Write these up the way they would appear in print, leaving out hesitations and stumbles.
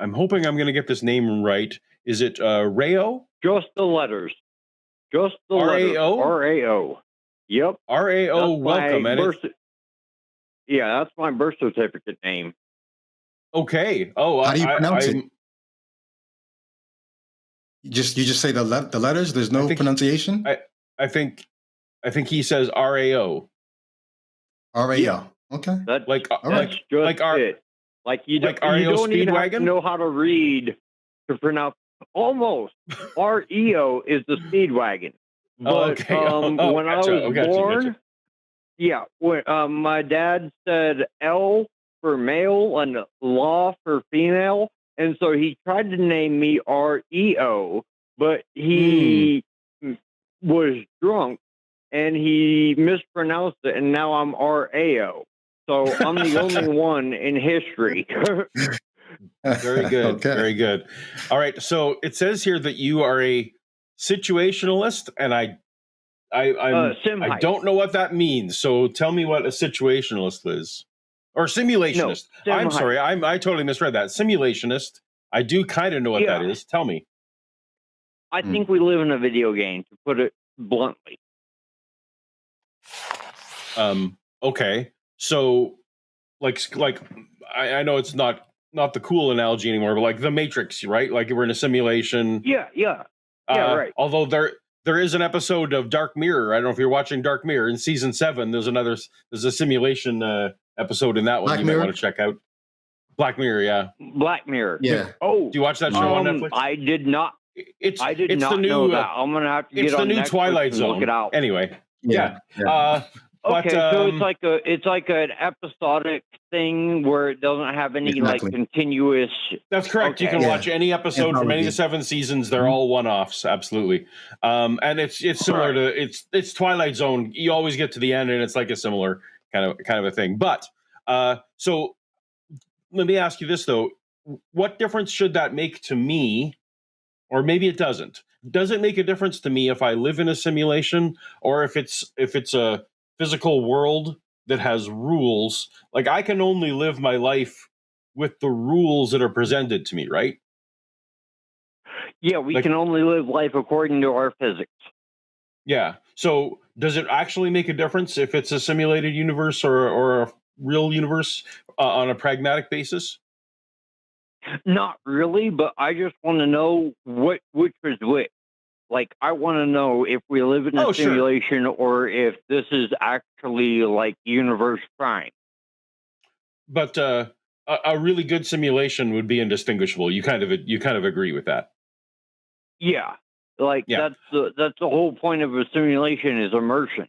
I'm hoping I'm going to get this name right. Is it Rayo? Just the letters. Just the letters. R-A-O? R-A-O. Yep. R-A-O, welcome. Yeah, that's my birth certificate name. Okay. Oh, how do you pronounce it? You just say the letters. There's no pronunciation. I think he says R-A-O. R-A-O. Yeah. Okay. That's it. Like you don't Speedwagon? even have to know how to read to pronounce. Almost. R-E-O is the Speedwagon. But okay. When I was born, yeah, when my dad said L for male and law for female, and so he tried to name me R-E-O, but he was drunk and he mispronounced it, and now I'm R-A-O. So I'm the only one in history. Very good. Okay. Very good. All right. So it says here that you are a situationalist, and I don't know what that means. So tell me what a situationalist is, or simulationist. No, I'm sorry. I totally misread that. Simulationist. I do kind of know what that is. Tell me. I think we live in a video game, to put it bluntly. Okay. So, like I know it's not the cool analogy anymore, but like the Matrix, right? Like we're in a simulation. Yeah, right. Although there is an episode of Dark Mirror. I don't know if you're watching Dark Mirror in season 7. There's a simulation episode in that one you might want to check out. Black Mirror, yeah. Black Mirror. Yeah. Oh, do you watch that show on Netflix? I did not. I did it's not the new, know that. I'm gonna have to get on the new Netflix Twilight and Zone. look it out. Anyway, yeah. Okay, so it's like an episodic thing where it doesn't have any like continuous. That's correct. Okay. You can watch any episode from any of the 7 seasons. They're all one-offs, absolutely. And it's similar to it's Twilight Zone. You always get to the end, and it's like a similar kind of a thing. But so let me ask you this though: what difference should that make to me? Or maybe it doesn't. Does it make a difference to me if I live in a simulation, or if it's a physical world that has rules? Like I can only live my life with the rules that are presented to me, right? Yeah, we can only live life according to our physics. Yeah. So does it actually make a difference if it's a simulated universe or a real universe on a pragmatic basis? Not really, but I just want to know which is which. Like, I want to know if we live in a simulation or if this is actually like universe prime. But a really good simulation would be indistinguishable. You kind of agree with that. Yeah, that's the whole point of a simulation is immersion.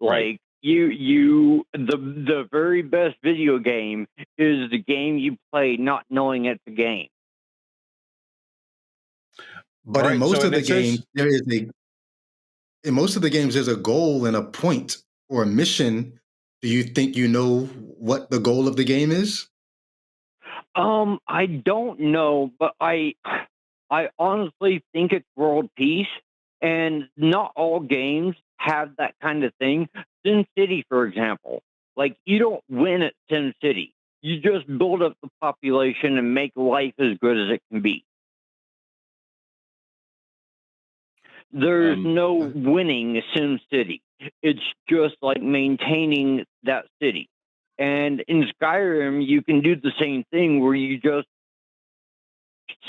Like the very best video game is the game you play not knowing it's a game. But in most of the games, in most of the games, there's a goal and a point or a mission. Do you think you know what the goal of the game is? I don't know, but I honestly think it's world peace, and not all games have that kind of thing. SimCity, for example, like you don't win at SimCity. You just build up the population and make life as good as it can be. There's no winning SimCity. It's just like maintaining that city. And in Skyrim, you can do the same thing where you just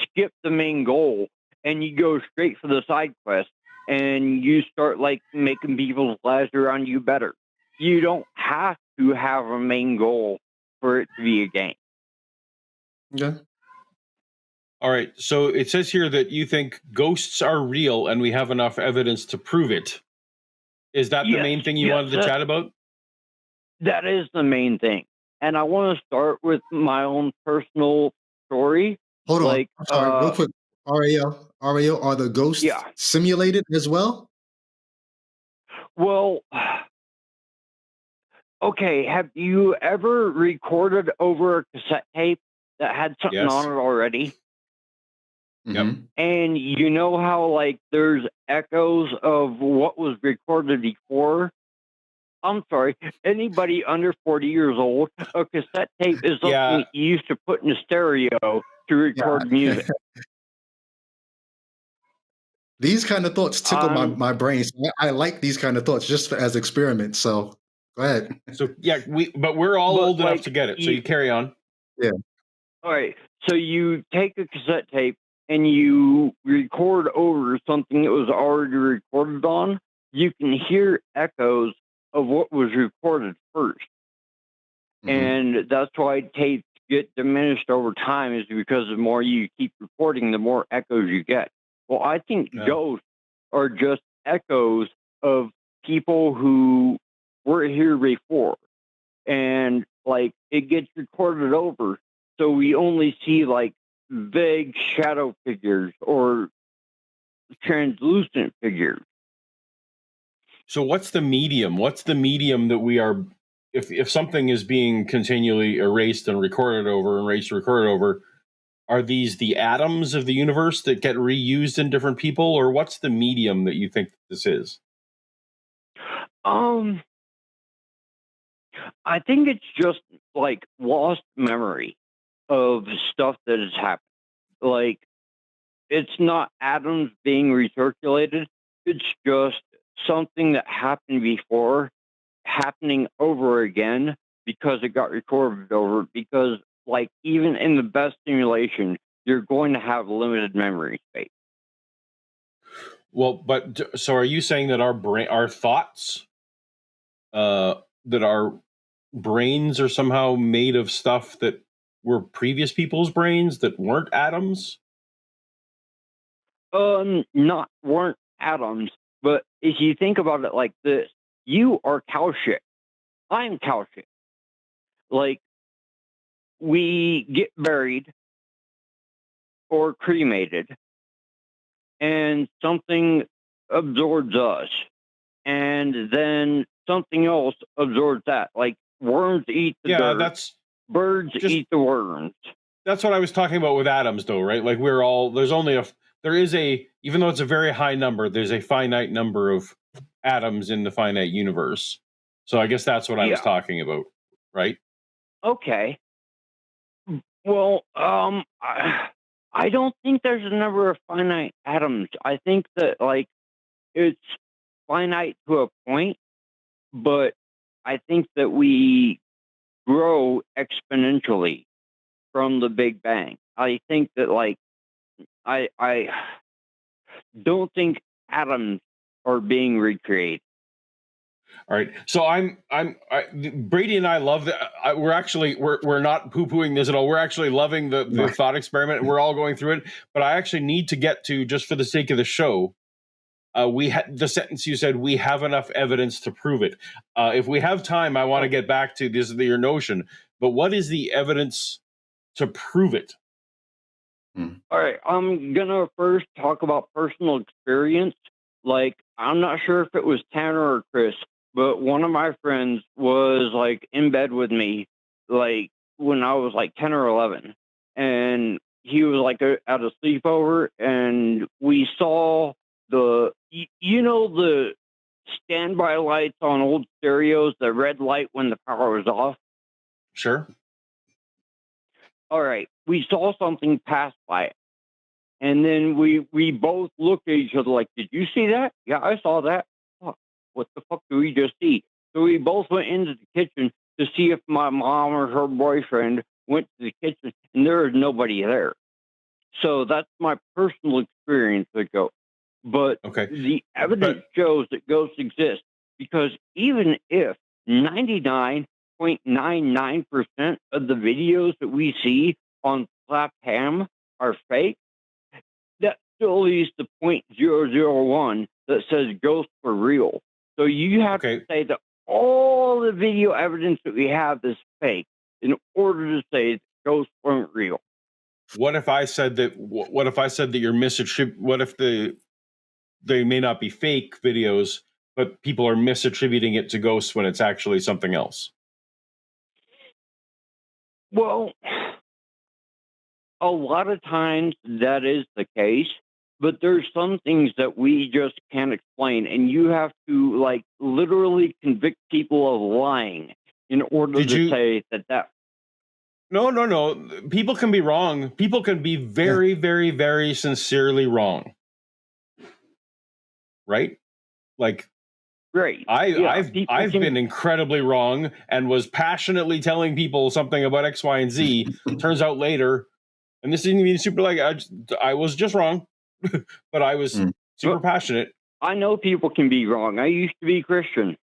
skip the main goal and you go straight for the side quest and you start like making people's lives around you better. You don't have to have a main goal for it to be a game. Yeah. All right. So it says here that you think ghosts are real and we have enough evidence to prove it. Is that the main thing you wanted to chat about? That is the main thing. And I want to start with my own personal story. Hold on. I'm sorry, real quick. RAO, are the ghosts simulated as well? Well, okay. Have you ever recorded over a cassette tape that had something on it already? Yep. And you know how like there's echoes of what was recorded before? I'm sorry, anybody under 40 years old, a cassette tape is something you used to put in a stereo to record music. These kind of thoughts tickle my brain. So I like these kind of thoughts just as experiments. So go ahead. So yeah, we're all old enough to get it. So you carry on. Yeah. All right. So you take a cassette tape and you record over something that was already recorded on. You can hear echoes of what was recorded first. And that's why tapes get diminished over time, is because the more you keep recording, the more echoes you get. Well, I think ghosts are just echoes of people who were here before. And like it gets recorded over. So we only see like vague shadow figures or translucent figures. So what's the medium? What's the medium that we are, if something is being continually erased and recorded over, erased, recorded over, are these the atoms of the universe that get reused in different people, or what's the medium that you think this is? I think it's just like lost memory of stuff that has happened. Like, it's not atoms being recirculated. It's just something that happened before happening over again because it got recorded over. Because, like, even in the best simulation, you're going to have limited memory space. Well, but so are you saying that our thoughts, that our brains are somehow made of stuff that were previous people's brains that weren't atoms? Weren't atoms, but if you think about it like this, you are cow shit. I'm cow shit. Like, we get buried or cremated, and something absorbs us, and then something else absorbs that. Like, worms eat the dirt. Birds eat the worms. That's what I was talking about with atoms, though, right? Like, even though it's a very high number, there's a finite number of atoms in the finite universe. So I guess that's what I was talking about, right? Okay. Well, I don't think there's a number of finite atoms. I think that, like, it's finite to a point, but I think that we grow exponentially from the Big Bang. I think that, like, I don't think atoms are being recreated. All right. So Brady and I love that. We're not poo-pooing this at all. We're actually loving the thought experiment. We're all going through it. But I actually need to get to, just for the sake of the show, the sentence you said, we have enough evidence to prove it. If we have time, I want to get back to your notion. But what is the evidence to prove it? All right. I'm going to first talk about personal experience. Like, I'm not sure if it was Tanner or Chris, but one of my friends was like in bed with me, like when I was like 10 or 11. And he was like at a sleepover, and we saw the standby lights on old stereos, the red light when the power was off. Sure. All right. We saw something pass by it. And then we both looked at each other like, did you see that? Yeah, I saw that. Oh, what the fuck did we just see? So we both went into the kitchen to see if my mom or her boyfriend went to the kitchen, and there was nobody there. So that's my personal experience with ghosts. But the evidence shows that ghosts exist, because even if 99.99% of the videos that we see on Slapcam are fake, that still leaves the 0.001 that says ghosts are real. So you have to say that all the video evidence that we have is fake in order to say that ghosts weren't real. What if I said that? What if I said that you're misattributing? What if they may not be fake videos, but people are misattributing it to ghosts when it's actually something else? Well, a lot of times that is the case, but there's some things that we just can't explain, and you have to, like, literally convict people of lying in order to say that. No. People can be wrong. People can be very, very, very sincerely wrong. Right? Like, right. I've been incredibly wrong and was passionately telling people something about X, Y, and Z. Turns out later, and this isn't even super like I was just wrong, but I was super passionate. I know people can be wrong. I used to be Christian.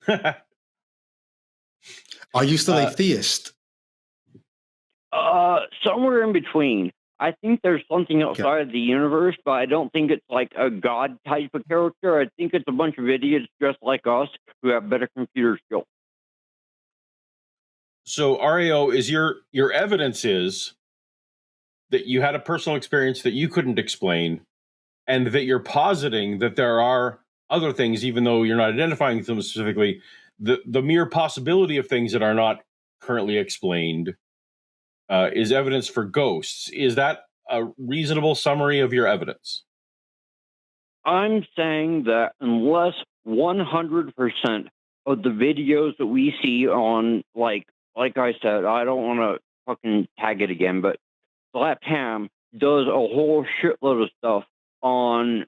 Are you still a theist? Somewhere in between. I think there's something outside of the universe, but I don't think it's like a god type of character. I think it's a bunch of idiots just like us who have better computer skills. So RAO, is your evidence is that you had a personal experience that you couldn't explain, and that you're positing that there are other things, even though you're not identifying them specifically, the mere possibility of things that are not currently explained is evidence for ghosts. Is that a reasonable summary of your evidence? I'm saying that unless 100% of the videos that we see on, like I said, I don't want to fucking tag it again, but Slapped Ham does a whole shitload of stuff on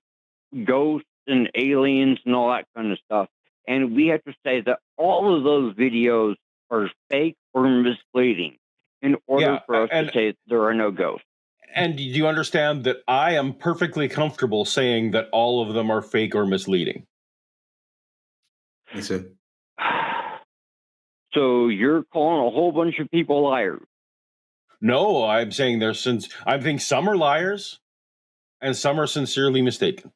ghosts and aliens and all that kind of stuff. And we have to say that all of those videos are fake or misleading in order for us to say there are no ghosts. And do you understand that I am perfectly comfortable saying that all of them are fake or misleading? Yes, sir. So you're calling a whole bunch of people liars? No, I'm saying I think some are liars and some are sincerely mistaken.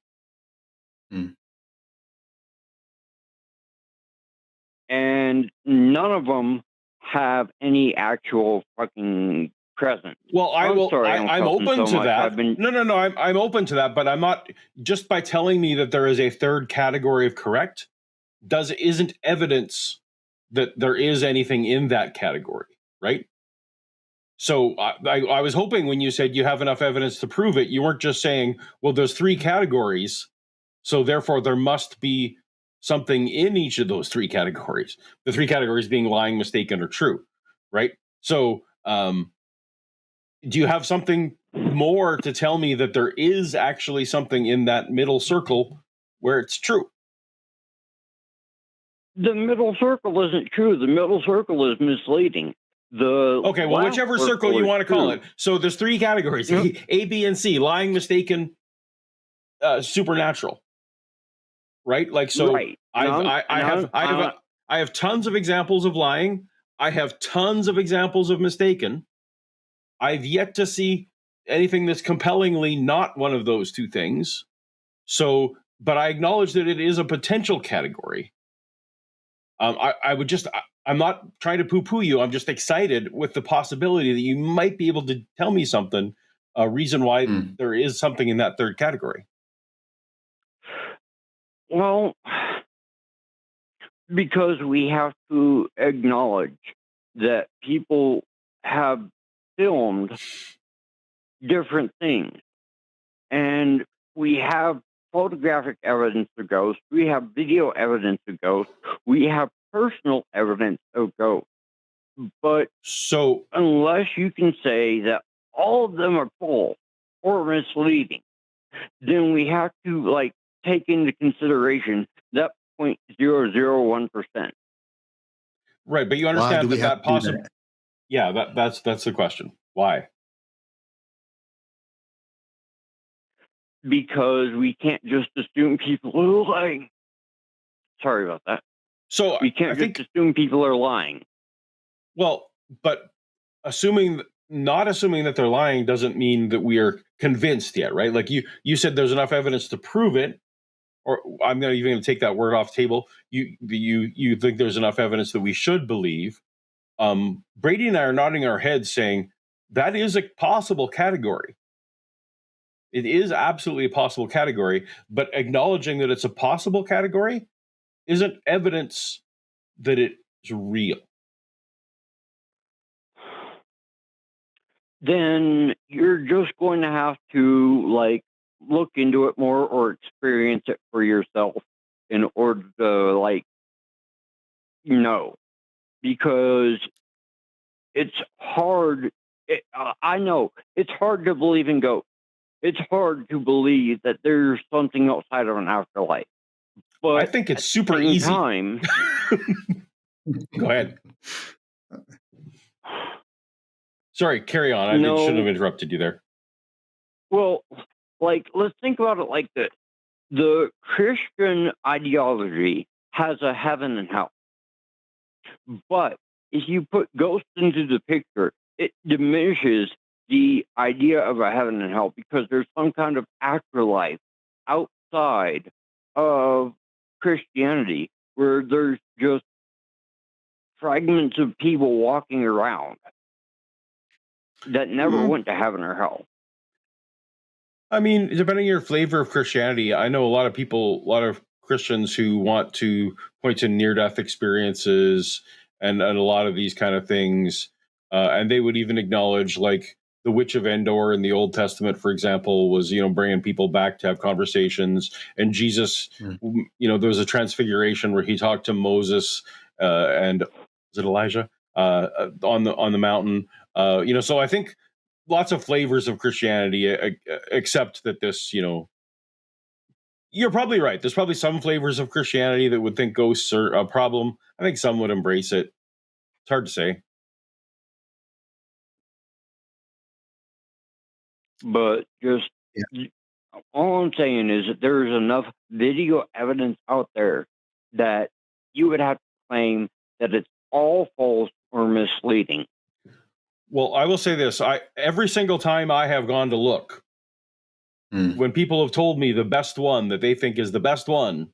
And none of them have any actual fucking presence. Well, I'm open to that. No. I'm open to that, but I'm not. Just by telling me that there is a third category of correct isn't evidence that there is anything in that category, right? So I was hoping when you said you have enough evidence to prove it, you weren't just saying, well, there's three categories, so therefore there must be something in each of those three categories. The three categories being lying, mistaken, or true, right? So do you have something more to tell me that there is actually something in that middle circle where it's true? The middle circle isn't true. The middle circle is misleading. Whichever circle you want to call it. So there's three categories: A, B, and C: lying, mistaken, supernatural. Right? Like so. Right. I have tons of examples of lying. I have tons of examples of mistaken. I've yet to see anything that's compellingly not one of those two things. So, but I acknowledge that it is a potential category. I'm not trying to poo-poo you. I'm just excited with the possibility that you might be able to tell me something, a reason why there is something in that third category. Well, because we have to acknowledge that people have filmed different things. And we have photographic evidence of ghosts. We have video evidence of ghosts. We have personal evidence of ghosts. But unless you can say that all of them are false or misleading, then we have to take into consideration that 0.001%. Right, but you understand that possible. Yeah, that's the question. Why? Because we can't just assume people are lying. Sorry about that. So we can't assume people are lying. Well, but not assuming that they're lying doesn't mean that we are convinced yet, right? Like you said, there's enough evidence to prove it, or I'm not even going to take that word off the table. You think there's enough evidence that we should believe. Brady and I are nodding our heads, saying that is a possible category. It is absolutely a possible category, but acknowledging that it's a possible category isn't evidence that it's real. Then you're just going to have to look into it more or experience it for yourself in order to know. Because it's hard. I know it's hard to believe in ghosts. It's hard to believe that there's something outside of an afterlife. But I think it's super easy. Time, go ahead. Sorry, carry on. I shouldn't have interrupted you there. Well, like, let's think about it like this. The Christian ideology has a heaven and hell. But if you put ghosts into the picture, it diminishes the idea of a heaven and hell because there's some kind of afterlife outside of Christianity where there's just fragments of people walking around that never went to heaven or hell. I mean, depending on your flavor of Christianity, I know a lot of Christians who want to point to near-death experiences and a lot of these kind of things. And they would even acknowledge, like, the Witch of Endor in the Old Testament, for example, was, bringing people back to have conversations. And Jesus, there was a transfiguration where he talked to Moses and was it Elijah on the mountain. So I think lots of flavors of Christianity, except that this, you're probably right. There's probably some flavors of Christianity that would think ghosts are a problem. I think some would embrace it. It's hard to say. But just all I'm saying is that there's enough video evidence out there that you would have to claim that it's all false or misleading. Well, I will say this. Every single time I have gone to look, when people have told me the best one that they think is the best one,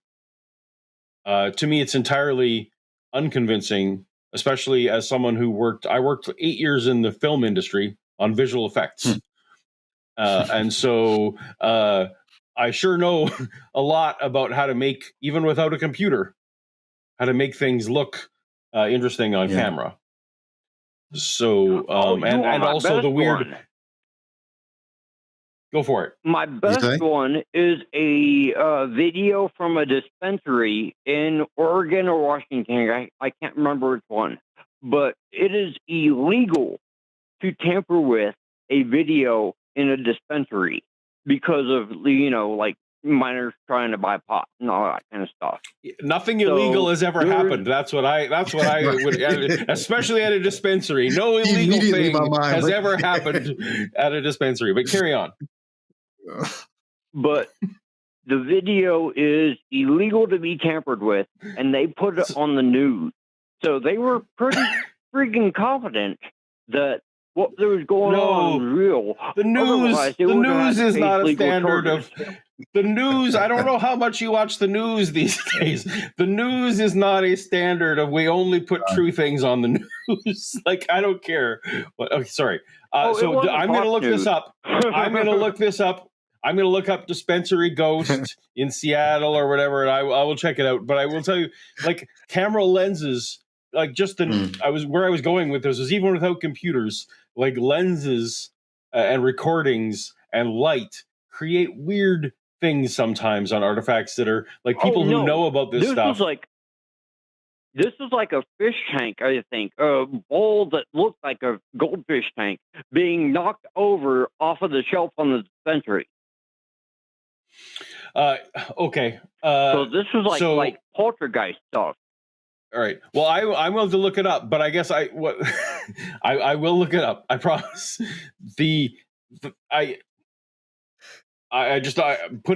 to me it's entirely unconvincing, especially as someone who worked 8 years in the film industry on visual effects. And so I sure know a lot about how to make, even without a computer, how to make things look interesting on camera. So, and also the weird. One. Go for it. My best one is a video from a dispensary in Oregon or Washington. I can't remember which one, but it is illegal to tamper with a video in a dispensary because of, like minors trying to buy pot and all that kind of stuff. Nothing illegal has ever happened. That's what I would, especially at a dispensary. No illegal thing has ever happened at a dispensary. But carry on. But the video is illegal to be tampered with, and they put it on the news. So they were pretty freaking confident that what was going on was real. The news is not a standard of the news. I don't know how much you watch the news these days. The news is not a standard of we only put true things on the news. Like, I don't care. But, okay, sorry. So I'm going to look this up. I'm going to look up dispensary ghost in Seattle or whatever, and I will check it out. But I will tell you, like, camera lenses, like where I was going with this was even without computers, like lenses and recordings and light create weird things sometimes on artifacts that are like people who know about this stuff. This is like a fish tank, I think, a bowl that looked like a goldfish tank being knocked over off of the shelf on the dispensary. Okay. So this was like poltergeist stuff. All right. Well, I'm willing to look it up, but I guess I will look it up. I promise. Putting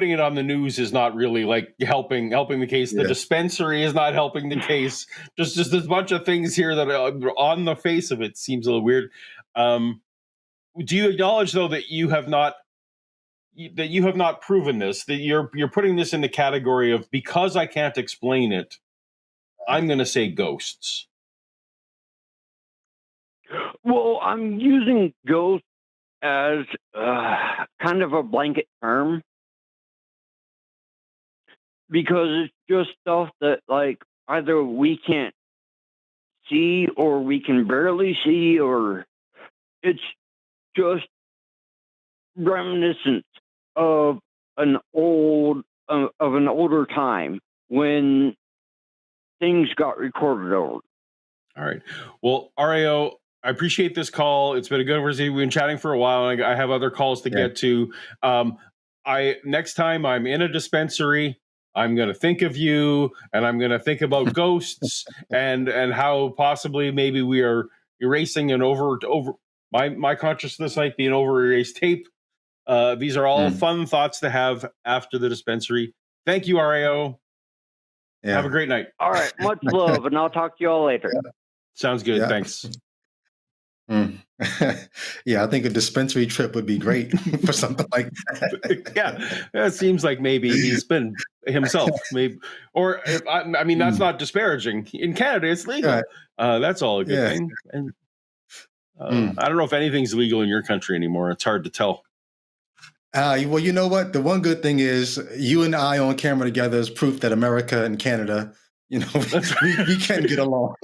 it on the news is not really like helping the case. The dispensary is not helping the case. Just a bunch of things here that are on the face of it seems a little weird. Do you acknowledge though that you have not proven this? That you're putting this in the category of because I can't explain it, I'm going to say ghosts. Well, I'm using ghosts as kind of a blanket term because it's just stuff that like either we can't see or we can barely see, or it's just reminiscent of an older time when things got recorded over. All right. Well, Ario, I appreciate this call. It's been a good conversation. We've been chatting for a while, and I have other calls to get to. Next time I'm in a dispensary, I'm going to think of you, and I'm going to think about ghosts and how possibly maybe we are erasing an over my consciousness might be an over erased tape. These are all fun thoughts to have after the dispensary. Thank you, RAO. Yeah. Have a great night. All right. Much love, and I'll talk to you all later. Sounds good. Yeah. Thanks. Yeah, I think a dispensary trip would be great for something like that. Yeah, it seems like maybe he's been himself. Maybe, or I mean, that's not disparaging. In Canada, it's legal. Right. That's all a good thing. And I don't know if anything's legal in your country anymore. It's hard to tell. Well, you know what? The one good thing is you and I on camera together is proof that America and Canada, we can get along.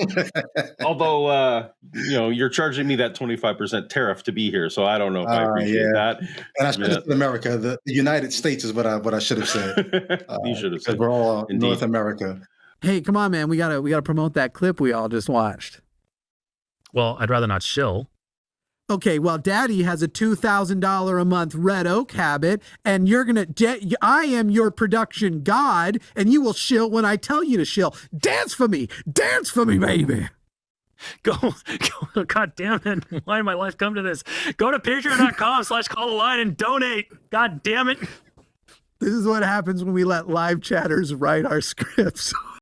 Although, you're charging me that 25% tariff to be here, so I don't know if I appreciate that. And I should have said America. The United States is what I should have said. You should have said. We're all North America. Hey, come on, man! We gotta promote that clip we all just watched. Well, I'd rather not shill. Okay, well, Daddy has a $2,000 a month red oak habit, and I am your production god, and you will shill when I tell you to shill. Dance for me, baby. Go, God damn it. Why did my life come to this? Go to patreon.com/call-the-line and donate. God damn it. This is what happens when we let live chatters write our scripts.